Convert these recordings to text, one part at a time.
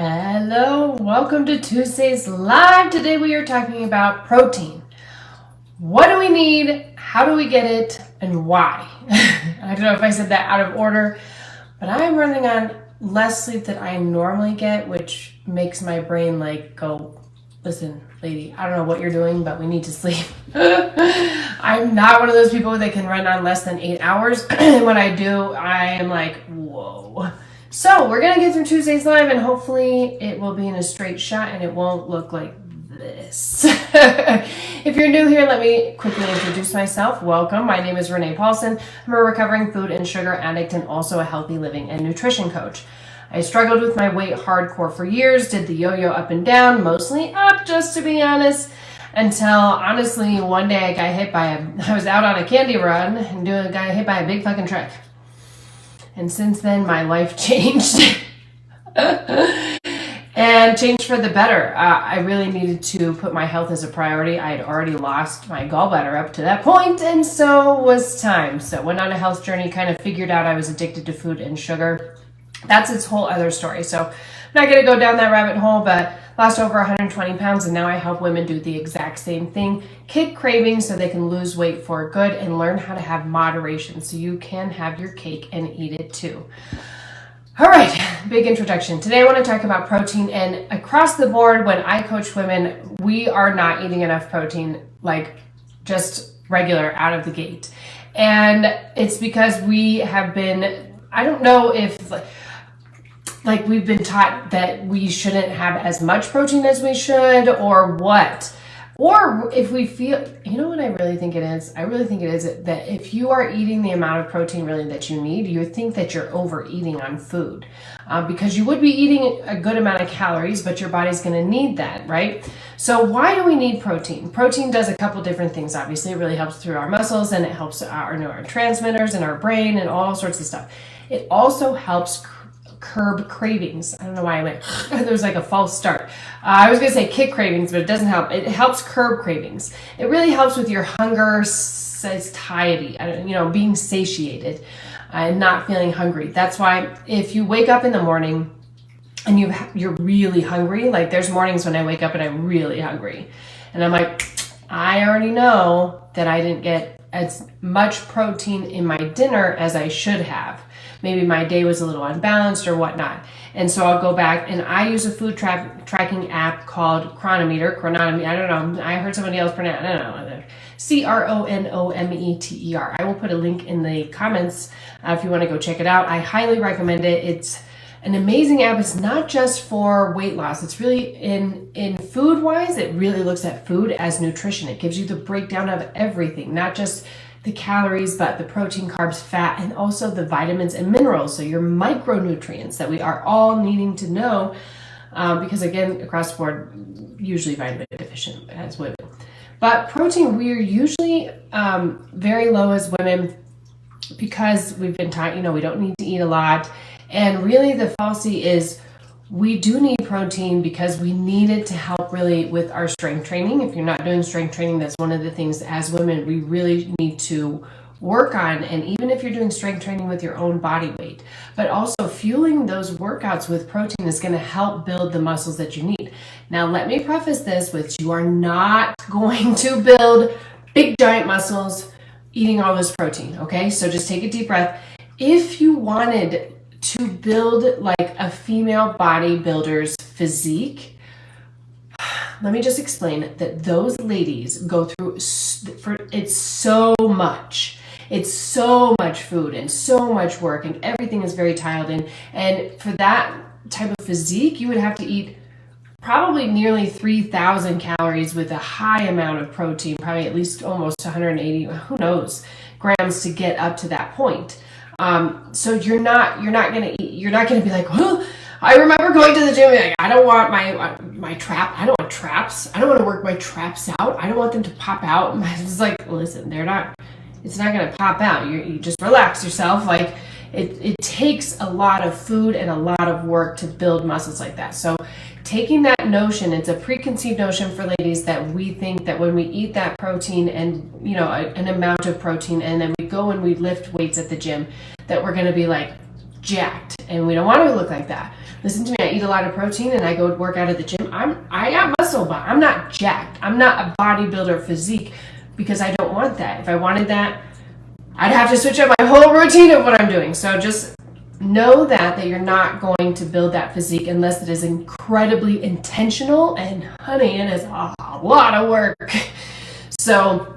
Hello, welcome to Tuesdays Live. Today we are talking about protein. What do we need? How do we get it? And why? I don't know if I said that out of order, but I'm running on less sleep than I normally get, which makes my brain go, listen, lady, I don't know what you're doing, but we need to sleep. I'm not one of those people that can run on less than 8 hours. When I do, I am like, whoa. So we're going to get through Tuesdays Live, and hopefully it will be in a straight shot and it won't look like this. If you're new here, let me quickly introduce myself. Welcome. My name is Renee Paulson. I'm a recovering food and sugar addict and also a healthy living and nutrition coach. I struggled with my weight hardcore for years, did the yo-yo up and down, mostly up, just to be honest, until honestly one day I got hit by I was out on a candy run and got hit by a big fucking truck. And since then, my life changed and changed for the better. I really needed to put my health as a priority. I had already lost my gallbladder up to that point, and so was time. So went on a health journey, kind of figured out I was addicted to food and sugar. That's its whole other story. So I'm not going to go down that rabbit hole, but lost over 120 pounds, and now I help women do the exact same thing. Kick cravings so they can lose weight for good and learn how to have moderation so you can have your cake and eat it too. All right, big introduction. Today I want to talk about protein, and across the board when I coach women, we are not eating enough protein, like just regular out of the gate. And it's because we have been, I don't know if we've been taught that we shouldn't have as much protein as we should, or what. Or if we feel, you know what I really think it is? I really think it is that if you are eating the amount of protein really that you need, you think that you're overeating on food. Because you would be eating a good amount of calories, but your body's going to need that, right? So why do we need protein? Protein does a couple different things. Obviously, it really helps through our muscles, and it helps our neurotransmitters and our brain and all sorts of stuff. It also helps curb cravings. I don't know why I went, there was like a false start. I was going to say kick cravings, but it doesn't help. It helps curb cravings. It really helps with your hunger satiety, being satiated and not feeling hungry. That's why if you wake up in the morning and you're really hungry, like there's mornings when I wake up and I'm really hungry and I'm like, I already know that I didn't get as much protein in my dinner as I should have. Maybe my day was a little unbalanced or whatnot. And so I'll go back, and I use a food tracking app called Chronometer. I don't know. I heard somebody else pronounce, I don't know. Chronometer. I will put a link in the comments if you want to go check it out. I highly recommend it. It's an amazing app. It's not just for weight loss. It's really in food wise, it really looks at food as nutrition. It gives you the breakdown of everything, not just the calories, but the protein, carbs, fat, and also the vitamins and minerals. So your micronutrients that we are all needing to know, because again, across the board, usually vitamin deficient as women. But protein, we're usually very low as women because we've been taught, we don't need to eat a lot. And really the fallacy is we do need protein because we need it to help really with our strength training. If you're not doing strength training, that's one of the things as women we really need to work on. And even if you're doing strength training with your own body weight, but also fueling those workouts with protein is going to help build the muscles that you need. Now, let me preface this with you are not going to build big giant muscles eating all this protein. Okay. So just take a deep breath. If you wanted to build like a female bodybuilder's physique, let me just explain that those ladies go through it's so much. It's so much food and so much work, and everything is very tiled in. And for that type of physique, you would have to eat probably nearly 3,000 calories with a high amount of protein, probably at least almost 180, who knows, grams to get up to that point. So you're not going to eat, you're not going to be like, well, I remember going to the gym, like, I don't want my trap. I don't want traps. I don't want to work my traps out. I don't want them to pop out. It's like, listen, it's not going to pop out. You just relax yourself. Like it takes a lot of food and a lot of work to build muscles like that. So taking that notion, it's a preconceived notion for ladies that we think that when we eat that protein and, an amount of protein, and then we go and we lift weights at the gym, that we're going to be like jacked, and we don't want to look like that. Listen to me, I eat a lot of protein and I go work out at the gym. I got muscle, but I'm not jacked. I'm not a bodybuilder physique because I don't want that. If I wanted that, I'd have to switch up my whole routine of what I'm doing. So just know that you're not going to build that physique unless it is incredibly intentional, and honey, it is a lot of work. So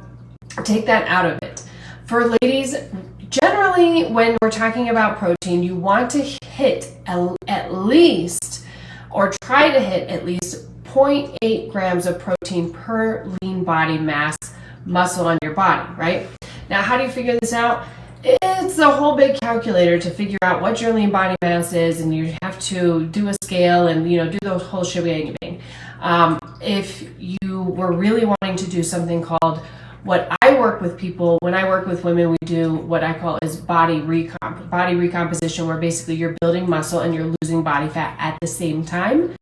take that out of it. For ladies, generally when we're talking about protein, you want to hit at least, or try to hit at least 0.8 grams of protein per lean body mass muscle on your body, right? Now, how do you figure this out? It's a whole big calculator to figure out what your lean body mass is, and you have to do a scale and, you know, do the whole shebang. If you were really wanting to do something called, what I work with people, when I work with women, we do what I call is body recomposition, where basically you're building muscle and you're losing body fat at the same time,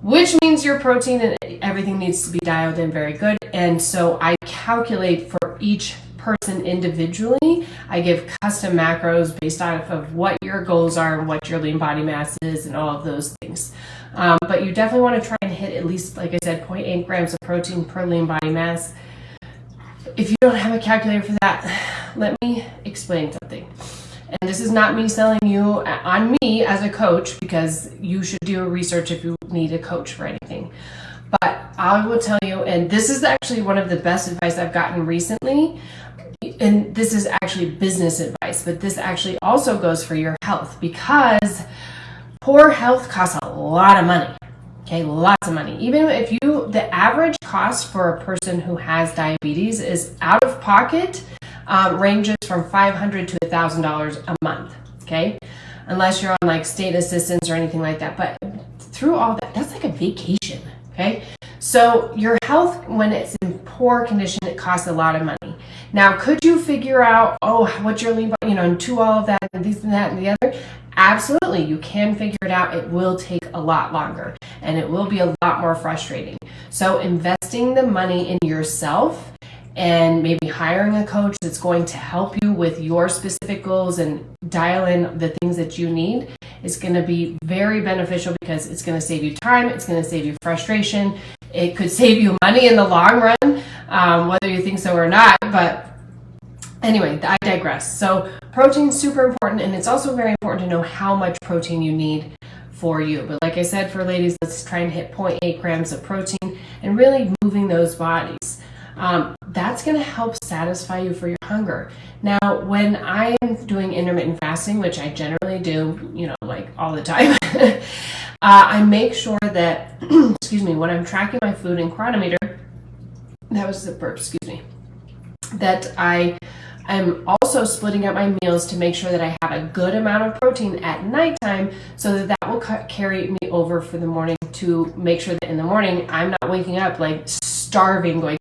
which means your protein and everything needs to be dialed in very good. And so I calculate for each person individually. I give custom macros based off of what your goals are and what your lean body mass is and all of those things. But you definitely want to try and hit at least, like I said, 0.8 grams of protein per lean body mass. If you don't have a calculator for that, let me explain something. And this is not me selling you on me as a coach, because you should do research if you need a coach for anything. But I will tell you, and this is actually one of the best advice I've gotten recently, and this is actually business advice, but this actually also goes for your health, because poor health costs a lot of money. Okay, lots of money. Even if the average cost for a person who has diabetes is out of pocket, ranges from $500 to $1,000 a month. Okay, unless you're on like state assistance or anything like that. But through all that, that's like a vacation. Okay, so your health, when it's in poor condition, it costs a lot of money. Now, could you figure out, what's your lean body, and do all of that and this and that and the other? Absolutely, you can figure it out. It will take a lot longer and it will be a lot more frustrating. So investing the money in yourself and maybe hiring a coach that's going to help you with your specific goals and dial in the things that you need is going to be very beneficial, because it's going to save you time, it's going to save you frustration, it could save you money in the long run, whether you think so or not. But anyway, I digress. So protein is super important, and it's also very important to know how much protein you need for you. But like I said, for ladies, let's try and hit 0.8 grams of protein and really moving those bodies. That's going to help satisfy you for your hunger. Now, when I am doing intermittent fasting, which I generally do, like all the time, I make sure that, when I'm tracking my food in Chronometer, that was the burp, that I'm also splitting up my meals to make sure that I have a good amount of protein at nighttime, so that will carry me over for the morning, to make sure that in the morning I'm not waking up like starving, going,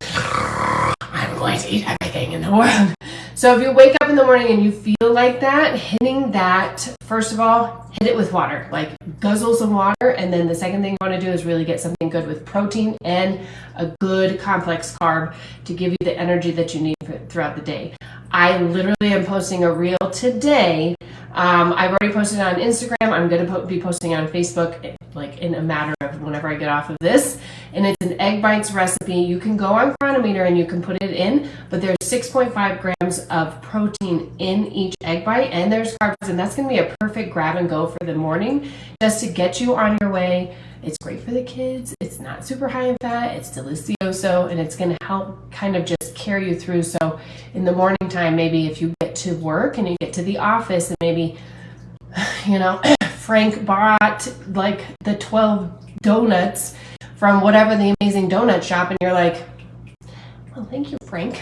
I'm going to eat everything in the world. So if you wake up in the morning and you feel like that, hitting that, first of all, hit it with water, like guzzle some water. And then the second thing you want to do is really get something good with protein and a good complex carb to give you the energy that you need throughout the day. I literally am posting a reel today. I've already posted it on Instagram. I'm going to be posting on Facebook, like in a matter of whenever I get off of this. And it's an egg bites recipe. You can go on Chronometer and you can put it in, but there's 6.5 grams of protein in each egg bite, and there's carbs, and that's going to be a perfect grab and go for the morning, just to get you on your way. It's great for the kids. It's not super high in fat. It's delicioso, and it's going to help kind of just carry you through. So in the morning time, maybe if you get to work and you get to the office and maybe, Frank bought like the 12 donuts from whatever the amazing donut shop, and you're like, well, thank you, Frank.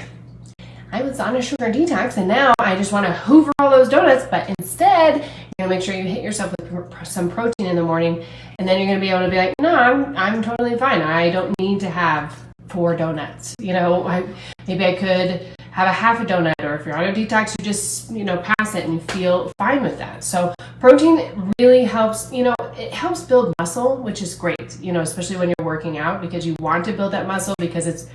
I was on a sugar detox and now I just want to hoover all those donuts, but instead you're gonna make sure you hit yourself with some protein in the morning, and then you're gonna be able to be like, no, I'm totally fine. I don't need to have 4 donuts. Maybe I could have a half a donut, or if you're on a detox, you just pass it and you feel fine with that. So protein really helps. It helps build muscle, which is great. Especially when you're working out, because you want to build that muscle, because it's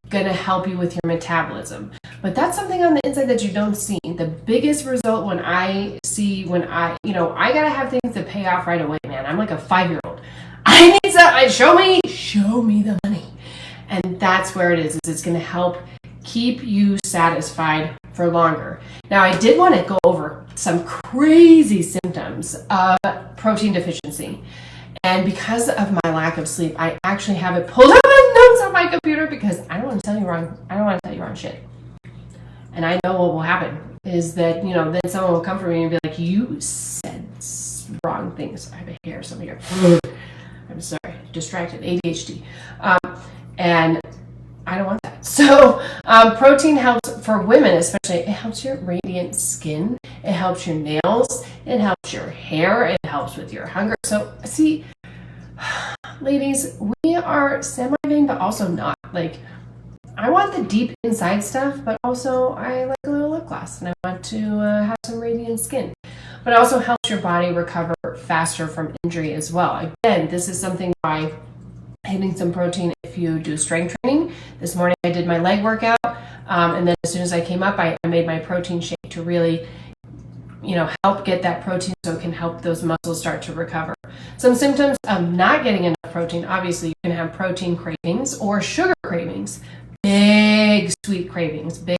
going to help you with your metabolism. But that's something on the inside that you don't see. The biggest result I gotta have things that pay off right away, man. I'm like a 5-year-old. I need some, show me the money. And that's where it is it's going to help keep you satisfied for longer. Now, I did want to go over some crazy symptoms of protein deficiency. And because of my lack of sleep, I actually have it pulled up my notes on my computer because I don't want to tell you wrong shit. And I know what will happen is that, then someone will come for me and be like, you said wrong things. I have a hair somewhere here. I'm sorry, distracted, ADHD. And I don't want that. So protein helps for women, especially. It helps your radiant skin. It helps your nails. It helps your hair. It helps with your hunger. So see, ladies, we are semi-vain, but also not. Like, I want the deep inside stuff, but also I like a little lip gloss, and I want to have some radiant skin. But it also helps your body recover faster from injury as well. Again, this is something by hitting some protein if you do strength training. This morning I did my leg workout, and then as soon as I came up, I made my protein shake to really, help get that protein so it can help those muscles start to recover. Some symptoms of not getting enough protein, obviously you can have protein cravings or sugar cravings. Big sweet cravings, big.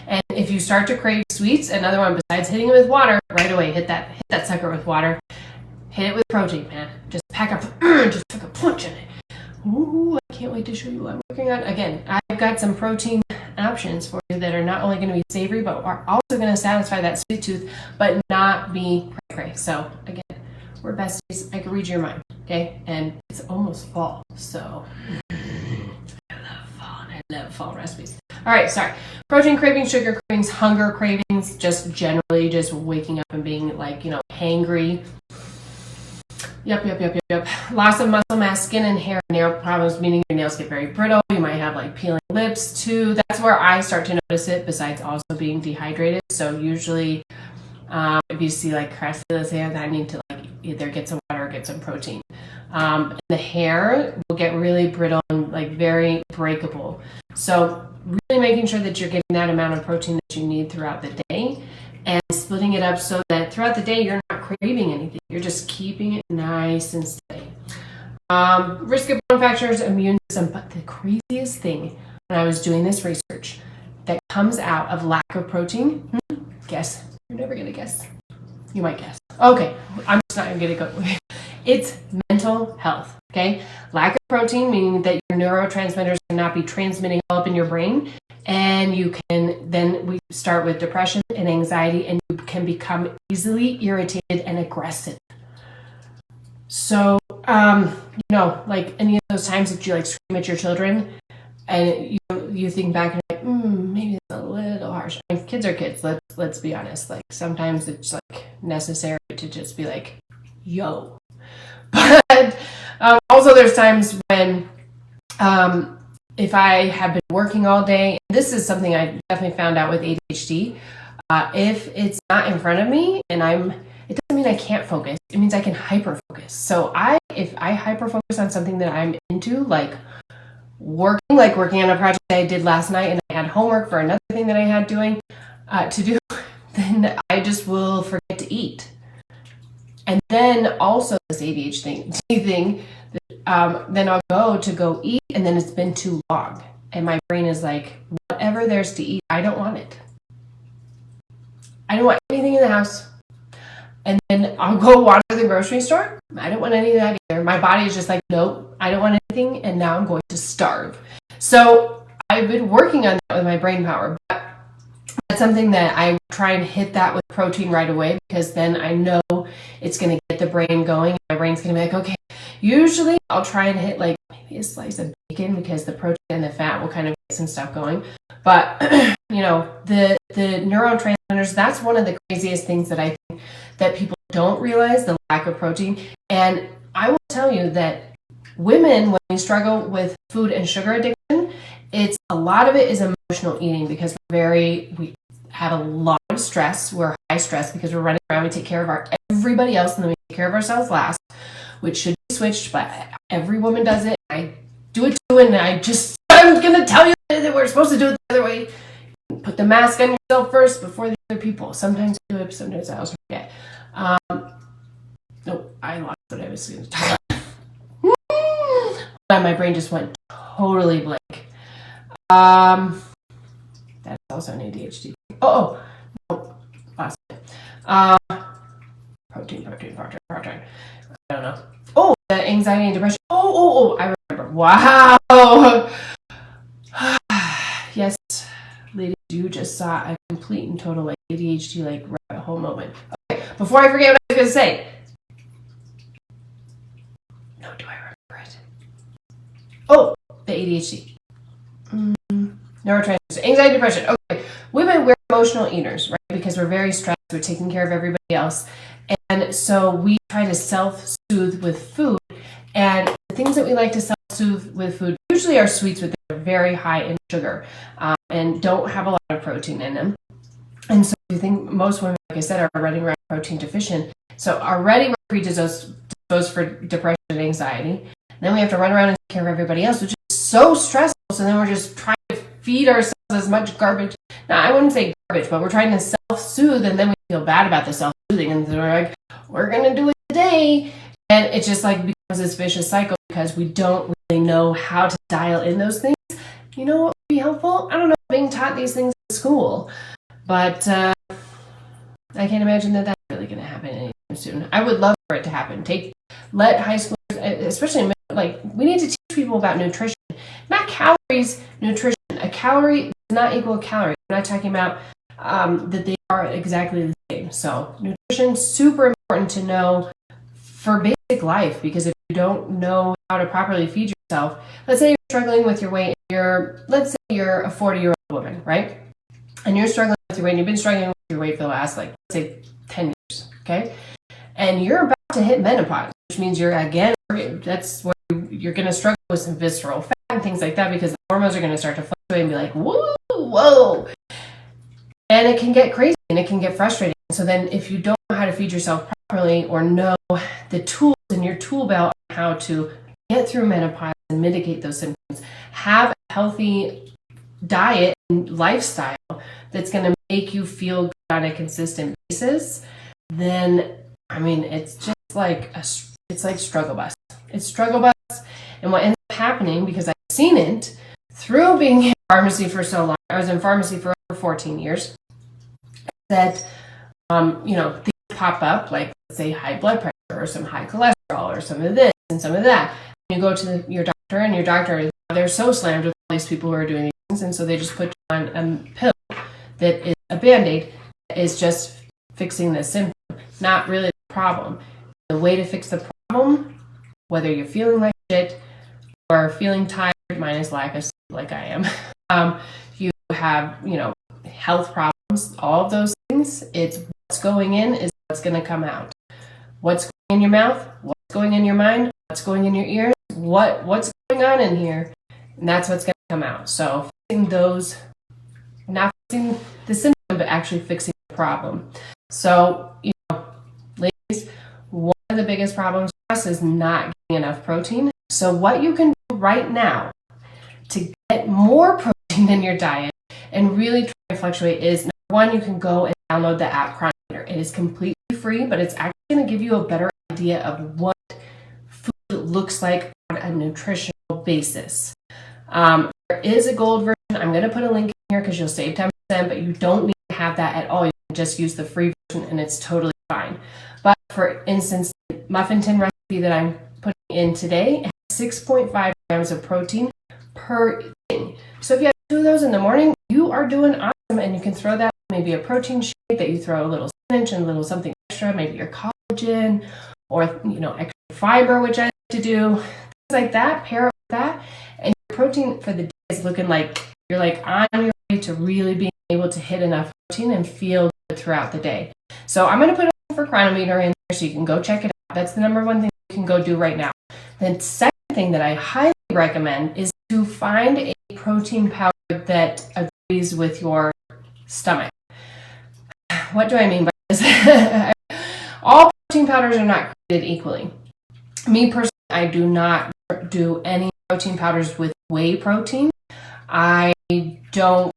And if you start to crave sweets, another one besides hitting it with water, right away hit that sucker with water. Hit it with protein, man. Just pack a punch in it. Ooh, I can't wait to show you what I'm working on. Again, I've got some protein options for you that are not only going to be savory, but are also going to satisfy that sweet tooth, but not be cray. So again, we're besties. I can read your mind, okay? And it's almost fall, so I love fall recipes. All right, sorry. Protein cravings, sugar cravings, hunger cravings, just generally just waking up and being like, hangry. Yep. Loss of muscle mass, skin and hair, nail problems, meaning your nails get very brittle. You might have like peeling lips too. That's where I start to notice it, besides also being dehydrated. So usually if you see like crustless hair, I need to like either get some water or get some protein. The hair will get really brittle and like very breakable. So really making sure that you're getting that amount of protein that you need throughout the day and splitting it up so that throughout the day you're not craving anything. You're just keeping it nice and steady. Risk of bone fractures, immune system. But the craziest thing when I was doing this research that comes out of lack of protein, guess. You're never going to guess. You might guess. Okay, I'm just not going to go. It's mental health, okay? Lack of protein, meaning that your neurotransmitters cannot be transmitting all up in your brain. And we start with depression and anxiety, and you can become easily irritated and aggressive. So, like any of those times that you like scream at your children and you think back and you're like, maybe it's a little harsh. I mean, kids are kids. Let's be honest. Like sometimes it's like necessary to just be like, yo. But also there's times when if I have been working all day, and this is something I definitely found out with ADHD, if it's not in front of me and it doesn't mean I can't focus. It means I can hyper focus. So if I hyper focus on something that I'm into, like working on a project I did last night, and I had homework for another thing that I had to do, then I just will forget to eat. And then also this ADHD thing, then I'll go eat, and then it's been too long. And my brain is like, whatever there's to eat, I don't want it. I don't want anything in the house. And then I'll go wander the grocery store. I don't want any of that either. My body is just like, nope, I don't want anything, and now I'm going to starve. So I've been working on that with my brain power. But that's something that I try and hit that with protein right away, because then I know it's going to get the brain going. My brain's going to be like, okay. Usually I'll try and hit like maybe a slice of bacon, because the protein and the fat will kind of get some stuff going. But, the neurotransmitters, that's one of the craziest things that I think that people don't realize, the lack of protein. And I will tell you that women, when we struggle with food and sugar addiction, a lot of it is emotional eating, because we have a lot of stress. We're high stress because we're running around. We take care of everybody else, and then we take care of ourselves last, which should be switched, but every woman does it. I do it too, and I'm going to tell you we're supposed to do it the other way. Put the mask on yourself first before the other people. Sometimes I do it, sometimes I also forget. No, I lost what I was going to talk about. My brain just went totally blank. That's also an ADHD. No, lost it. Protein. I don't know. Oh, the anxiety and depression. I remember. Wow. Yes, ladies, you just saw a complete and total like ADHD like rabbit hole moment. Okay, before I forget what I was going to say. No, do I remember it? Oh, the ADHD. Neurotransmitters. Anxiety, depression. Okay, we're emotional eaters, right? Because we're very stressed. We're taking care of everybody else. And so we try to self-soothe with food. And the things that we like to self-soothe with food usually are sweets, but they're very high in sugar and don't have a lot of protein in them. And so I think most women, like I said, are running around protein deficient. So already we're predisposed for depression and anxiety. And then we have to run around and take care of everybody else, which is so stressful. So then we're just trying to feed ourselves as much garbage. Now, I wouldn't say garbage, but we're trying to self-soothe, and then we feel bad about the self-soothing. And so we're like, we're going to do it today. And it just like becomes this vicious cycle because we don't really know how to dial in those things. You know what would be helpful? I don't know, being taught these things in school. But I can't imagine that that's really going to happen anytime soon. I would love for it to happen. Let high schoolers, especially like, we need to teach people about nutrition. Not calories, nutrition. A calorie does not equal a calorie. I'm not talking about that they are exactly the same. So nutrition, super important to know for basic life, because if you don't know how to properly feed yourself, let's say you're struggling with your weight, let's say you're a 40-year-old woman, right? And you're struggling with your weight, and you've been struggling with your weight for the last, like, let's say 10 years, okay? And you're about to hit menopause, which means that's where you're going to struggle with some visceral fat and things like that, because the hormones are going to start to fluctuate and be like, whoa. And it can get crazy and it can get frustrating. So then if you don't know how to feed yourself properly or know the tools in your tool belt on how to get through menopause and mitigate those symptoms, have a healthy diet and lifestyle that's going to make you feel good on a consistent basis, then, I mean, it's just like it's like struggle bus. It's struggle bus. And what ends up happening, because I've seen it through being in pharmacy for so long, I was in pharmacy for over 14 years, that, things pop up, like, let's say, high blood pressure or some high cholesterol or some of this and some of that. And you go to your doctor, and your doctor, they're so slammed with all these people who are doing these things, and so they just put you on a pill that is a Band-Aid, that is just fixing the symptom, not really the problem. The way to fix the problem, whether you're feeling like shit or feeling tired minus lack of sleep like I am, you have, health problems, all of those things, it's what's going in is what's going to come out. What's going in your mouth, what's going in your mind, what's going in your ears, what's going on in here, and that's what's going to come out. So fixing those, not fixing the symptom, but actually fixing the problem. So, ladies, one of the biggest problems for us is not getting enough protein. So what you can do right now to get more protein in your diet and really try to fluctuate is, number one, you can go and download the app Chronometer. It is completely free, but it's actually going to give you a better idea of what food looks like on a nutritional basis. There is a gold version. I'm going to put a link in here because you'll save 10%, but you don't need to have that at all. You can just use the free version and it's totally fine. But for instance, the muffin tin recipe that I'm putting in today has 6.5 grams of protein per thing. So if you have 2 of those in the morning, you are doing awesome, and you can throw that maybe a protein shake that you throw a little spinach and a little something extra, maybe your collagen or extra fiber, which I like to do, things like that. Pair up with that, and your protein for the day is looking like you're like on your way to really being able to hit enough protein and feel good throughout the day. So I'm going to put a link for Chronometer in there so you can go check it out. That's the number one thing you can go do right now. The second thing that I highly recommend is to find a protein powder that agrees with your stomach. What do I mean by this? All protein powders are not created equally. Me personally, I do not do any protein powders with whey protein. I don't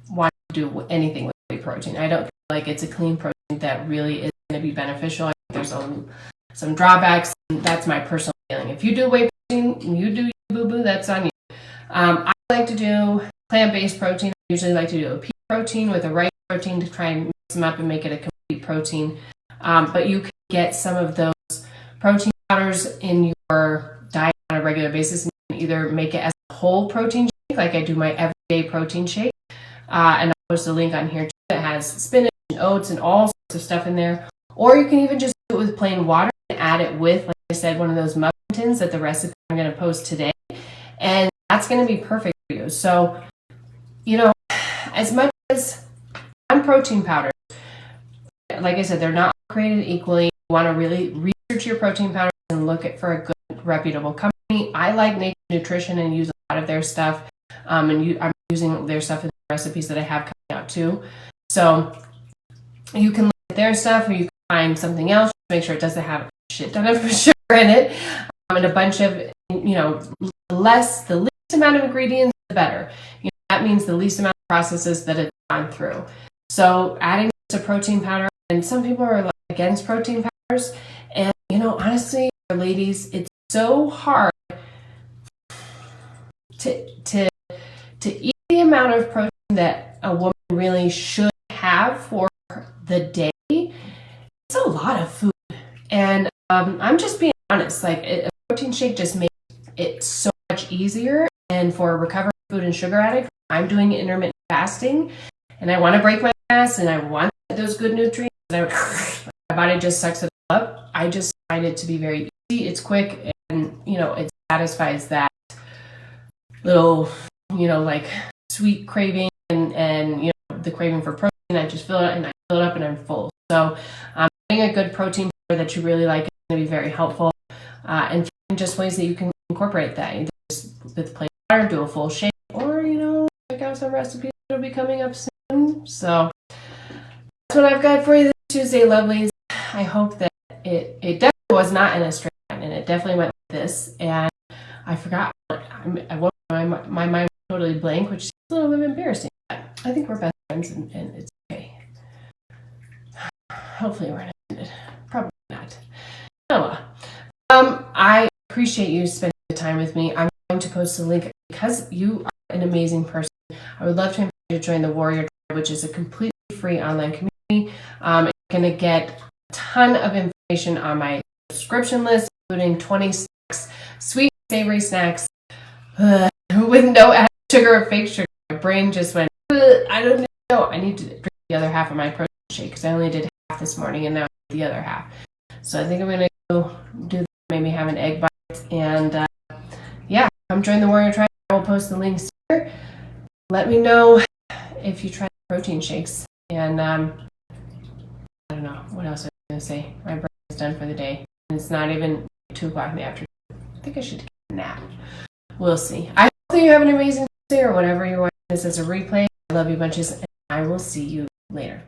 want to do anything with whey protein. I don't feel like it's a clean protein that really is going to be beneficial. I think there's some drawbacks, and that's my personal feeling. If you do whey protein, you do boo-boo, that's on you. I like to do plant-based protein. I usually like to do a pea protein with a rice protein to try and mix them up and make it a complete protein. But you can get some of those protein powders in your diet on a regular basis. And you can either make it as a whole protein shake, like I do my everyday protein shake. And I'll post a link on here too that has spinach and oats and all sorts of stuff in there. Or you can even just do it with plain water and add it with, like I said, one of those muffin tins that the recipe I'm going to post today. And that's going to be perfect for you. So, you know, as much as on protein powders, like I said, they're not created equally. You want to really research your protein powders and look for a good, reputable company. I like Naked Nutrition and use a lot of their stuff. I'm using their stuff in the recipes that I have coming out too. So you can look at their stuff, or you can find something else. Make sure it doesn't have a shit ton of sugar in it, and a bunch of, you know, the least amount of ingredients, the better. You know, that means the least amount of processes that it's gone through. So adding to protein powder, and some people are like against protein powders, and you know, honestly, for ladies, it's so hard to eat the amount of protein that a woman really should have for the day. It's a lot of food, and I'm just being honest. Like a protein shake just makes it so much easier. And for a recovering food and sugar addict, I'm doing intermittent fasting, and I want to break my fast, and I want those good nutrients. And my body just sucks it up. I just find it to be very easy. It's quick, and you know, it satisfies that little, you know, like sweet craving and you know, the craving for protein. I just fill it up and I'm full. So getting a good protein powder that you really like is going to be very helpful, and just ways that you can incorporate that. Either just with plain water, do a full shake, or you know, check out some recipes that'll be coming up soon. So that's what I've got for you this Tuesday, lovelies. I hope that it definitely was not in a straight line, and it definitely went like this. And I forgot. My mind was totally blank, which is a little bit embarrassing. But I think we're best friends, and it's okay. Hopefully we're not. Probably not. Oh well. I appreciate you spending the time with me. I'm going to post a link because you are an amazing person. I would love to invite you to join the Warrior Tribe, which is a completely free online community. You're going to get a ton of information on my subscription list, including 20 snacks, sweet, savory snacks, with no added sugar or fake sugar. My brain just went, I don't know. I need to drink the other half of my protein shake because I only did half this morning, and now the other half. So I think I'm going to go do that, maybe have an egg bite. And yeah, come join the Warrior Tribe. I will post the links here. Let me know if you try protein shakes. And I don't know what else I was going to say. My brain is done for the day. And it's not even 2 o'clock in the afternoon. I think I should take a nap. We'll see. I hope that you have an amazing day, or whatever you're watching this as a replay. I love you bunches, and I will see you later.